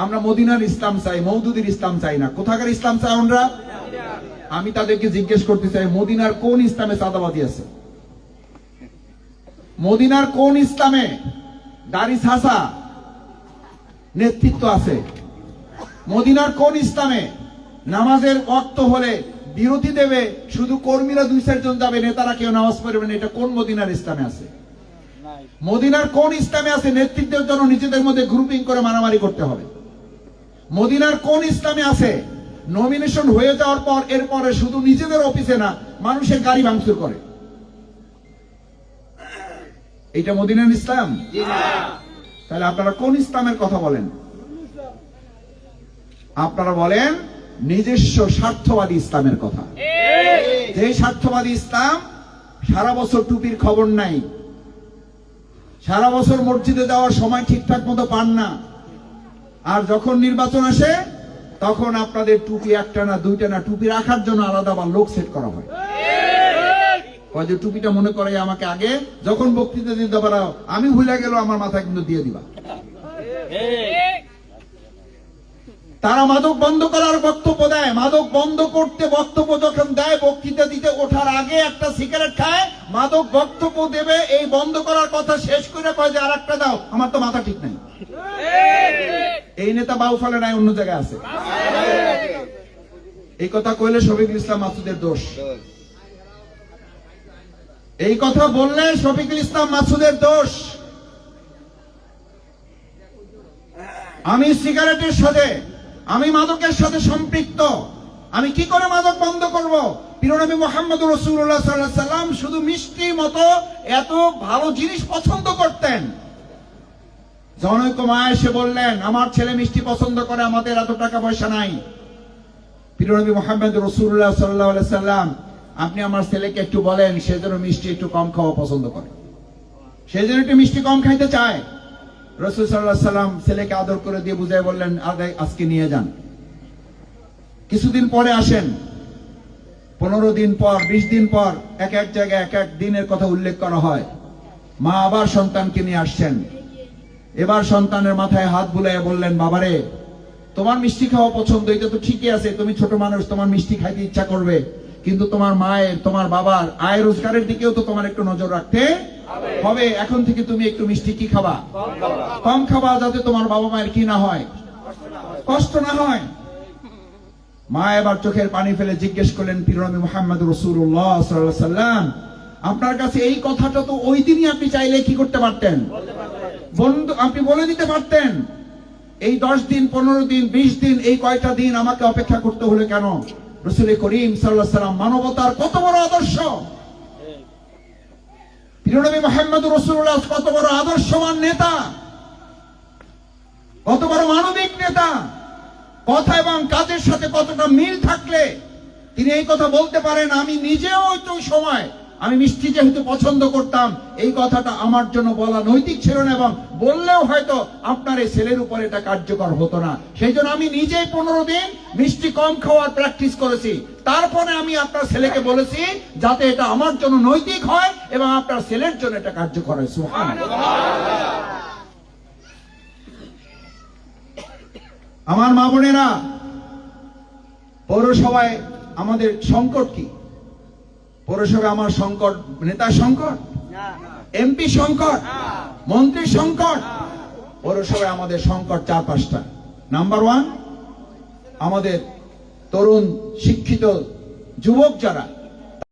আমরা মদিনার ইসলাম চাই, মওদুদের ইসলাম চাই না। কোথাকার ইসলাম চাই আমরা? আমি তাদেরকে জিজ্ঞেস করতে চাই, মদিনার কোন ইসলামে চাঁদাবাজি আছে? মদিনার কোন ইসলামে দাড়ি ছাঁচা নেতৃত্ব আছে? মদিনার কোন ইসলামে নামাজের ওয়াক্ত হলে বিরতি দেবে, শুধু কর্মীরা 2-4 জন যাবে, নেতারা কেউ নামাজ পড়বে না? এটা কোন মদিনার ইসলামে আছে? মদিনার কোন ইসলামে আছে নেতৃত্বের জন্য নিজেদের মধ্যে গ্রুপিং করে মারামারি করতে হবে? মদিনার কোন ইসলামে আছে নমিনেশন হয়ে যাওয়ার পর এরপরে শুধু নিজেদের অফিসে না, মানুষের গাড়ি ভাঙচুর করে? এটা মদিনার ইসলাম? তাহলে আপনারা কোন ইসলামের কথা বলেন? আপনারা বলেন নিজস্ব স্বার্থবাদী ইসলামের কথা। যে স্বার্থবাদী ইসলাম সারা বছর টুপির খবর নাই, সারা বছর মসজিদে যাওয়ার সময় ঠিকঠাক মতো পান না, আর যখন নির্বাচন আসে তখন আপনাদের টুপি 1টা না 2টা না, টুপি রাখার জন্য আলাদা আবার লোক সেট করা হয়। যে টুপিটা মনে করে আমাকে আগে যখন বক্তৃতা দিতে পারো, আমি ভুলে গেল আমার মাথায় কিন্তু দিয়ে দিবা। তারা মাদক বন্ধ করার বক্তব্য দেয়, মাদক বন্ধ করতে বক্তব্য যখন দেয়, বক্তৃতা দিতে ওঠার আগে একটা সিগারেট খায়, মাদক বক্তব্য দেবে, এই বন্ধ করার কথা শেষ করে কয় যে আরেকটা দাও, আমার তো মাথা ঠিক নাই। এই নেতা বাউফলে নাই, অন্য জায়গায় আছে। এই কথা কইলে শফিকুল ইসলাম মাসুদের দোষ। এই কথা বললে শফিকুল ইসলাম মাসুদের দোষ। আমি সিগারেটের সাথে, আমি মাদকের সাথে সম্পৃক্ত, আমি কি করে মাদক বন্ধ করব? প্রিয়নবী মুহাম্মদ রাসূলুল্লাহ সাল্লাল্লাহু আলাইহি সাল্লাম শুধু মিষ্টি মতো এত ভালো জিনিস পছন্দ করতেন। জনৈক মা এসে বললেন, আমার ছেলে মিষ্টি পছন্দ করে, আমাদের এত টাকা পয়সা নাই। প্রিয়নবী মুহাম্মদ রাসূলুল্লাহ সাল্লাল্লাহু আলাইহি সাল্লাম, আপনি আমার ছেলেকে একটু বলেন সে যেন মিষ্টি একটু কম খাওয়া পছন্দ করে, সে যেন একটু মিষ্টি কম খাইতে চায়। রাসূল সাল্লাল্লাহু আলাইহি সাল্লাম ছেলেকে আদর করে দিয়ে বুঝাই বললেন, আজকে নিয়ে যান। কিছুদিন পরে আসেন, 15 দিন পর, 20 দিন পর, এক এক জায়গায় এক এক দিনের কথা উল্লেখ করা হয়। মা আবার সন্তানকে নিয়ে আসছেন। এবার সন্তানের মাথায় হাত বুলাইয়া বললেন, বাবারে, তোমার মিষ্টি খাওয়া পছন্দ, এটা তো ঠিকই আছে, তুমি ছোট মানুষ, তোমার মিষ্টি খাইতে ইচ্ছা করবে, কিন্তু তোমার মায়ের, তোমার বাবার আয় রোজগারের দিকেও তো তোমার একটু নজর রাখতে হবে। এখন থেকে তুমি একটু মিষ্টি কি খাবা? কম খাবা, যাতে তোমার বাবা মায়ের কি না হয়, কষ্ট না হয়। মা এবার চোখের পানি ফেলে জিজ্ঞেস করলেন, প্রিয়নবী মুহাম্মদ রাসূলুল্লাহ সাল্লাল্লাহু আলাইহি সাল্লাম, আপনার কাছে এই কথাটা তো ওই দিনই আপনি চাইলে কি করতে পারতেন? বন্ধু, আপনি বলে দিতে পারতেন। এই 10 দিন, 15 দিন, 20 দিন, এই কয়টা দিন আমাকে অপেক্ষা করতে হলো কেন? রাসূল করিম সাল্লাল্লাহু আলাইহি সাল্লাম মানবতার কত বড় আদর্শ! প্রিয়নবী মুহাম্মদ রাসূলুল্লাহ কত বড় আদর্শবান নেতা, কত বড় মানবিক নেতা! কথা এবং কাজের সাথে কতটা মিল থাকলে তিনি এই কথা বলতে পারেন। আমি নিজেও ওই সময় আমি মিষ্টি যেহেতু পছন্দ করতাম, এই কথাটা আমার জন্য বলা নৈতিক ছিল না, এবং বললেও হয়তো আপনার এই ছেলের উপর এটা কার্যকর হতো না। সেই জন্য আমি নিজেই 15 দিন মিষ্টি কম খাওয়ার প্র্যাকটিস করেছি। তারপরে আমি আপনার ছেলেকে বলেছি যাতে এটা আমার জন্য নৈতিক হয় এবং আপনার ছেলের জন্য এটা কার্যকর হয়। সুবহানাল্লাহ। আমার মা বোনেরা, পৌরসভায় আমাদের সংকট কি? পৌরসভায় আমার সংকট নেতার সংকট, এমপি সংকট, মন্ত্রী সংকট। পৌরসভায় আমাদের সংকট 4-5টা। নাম্বার 1, আমাদের তরুণ শিক্ষিত যুবক যারা